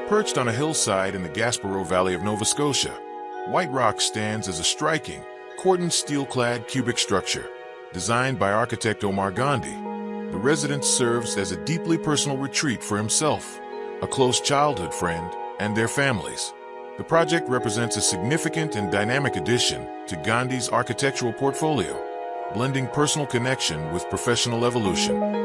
Perched on a hillside in the Gaspereau Valley of Nova Scotia, White Rock stands as a striking, Corten steel-clad cubic structure. Designed by architect Omar Gandhi, the residence serves as a deeply personal retreat for himself, a close childhood friend, and their families. The project represents a significant and dynamic addition to Gandhi's architectural portfolio, blending personal connection with professional evolution.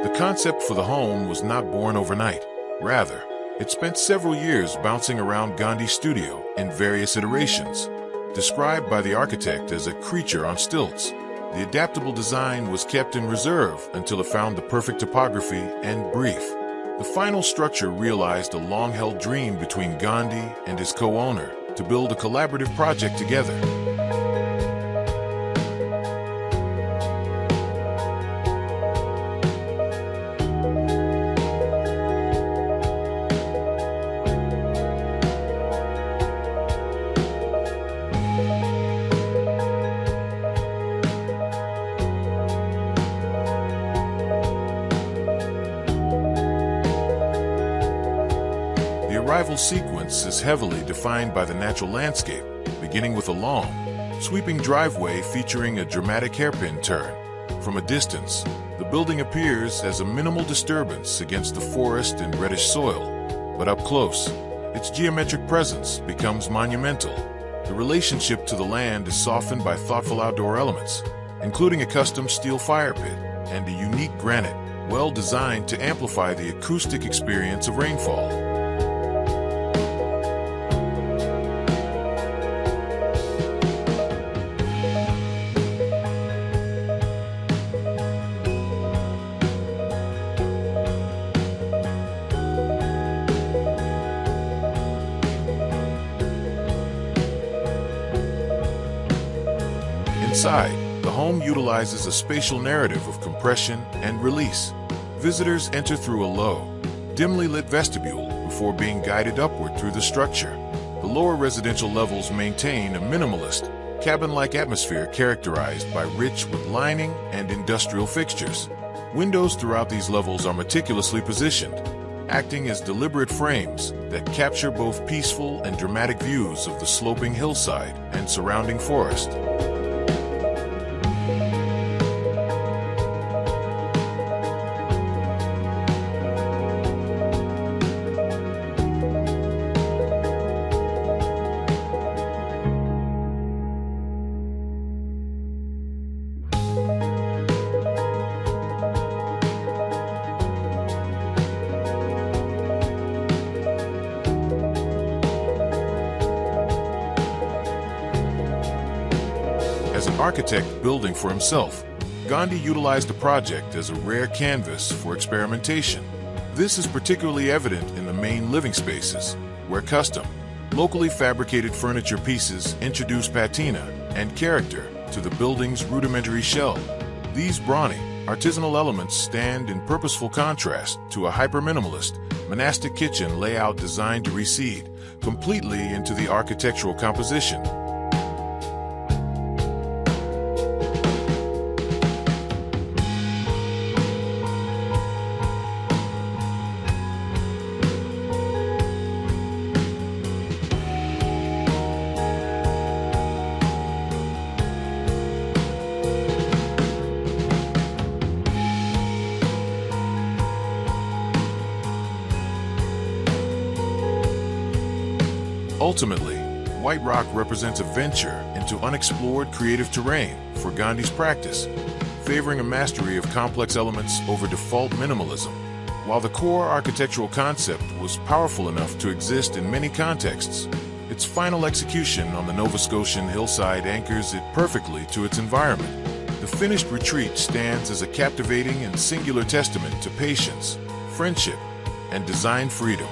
The concept for the home was not born overnight. Rather, it spent several years bouncing around Gandhi's studio in various iterations. Described by the architect as a creature on stilts, the adaptable design was kept in reserve until it found the perfect topography and brief. The final structure realized a long-held dream between Gandhi and his co-owner to build a collaborative project together. The arrival sequence is heavily defined by the natural landscape, beginning with a long, sweeping driveway featuring a dramatic hairpin turn. From a distance, the building appears as a minimal disturbance against the forest and reddish soil, but up close, its geometric presence becomes monumental. The relationship to the land is softened by thoughtful outdoor elements, including a custom steel fire pit and a unique granite, well designed to amplify the acoustic experience of rainfall. Inside, the home utilizes a spatial narrative of compression and release. Visitors enter through a low, dimly lit vestibule before being guided upward through the structure. The lower residential levels maintain a minimalist, cabin-like atmosphere characterized by rich wood lining and industrial fixtures. Windows throughout these levels are meticulously positioned, acting as deliberate frames that capture both peaceful and dramatic views of the sloping hillside and surrounding forest. As an architect building for himself, Gandhi utilized the project as a rare canvas for experimentation. This is particularly evident in the main living spaces, where custom, locally fabricated furniture pieces introduce patina and character to the building's rudimentary shell. These brawny, artisanal elements stand in purposeful contrast to a hyper-minimalist, monastic kitchen layout designed to recede completely into the architectural composition. Ultimately, White Rock represents a venture into unexplored creative terrain for Gandhi's practice, favoring a mastery of complex elements over default minimalism. While the core architectural concept was powerful enough to exist in many contexts, its final execution on the Nova Scotian hillside anchors it perfectly to its environment. The finished retreat stands as a captivating and singular testament to patience, friendship, and design freedom.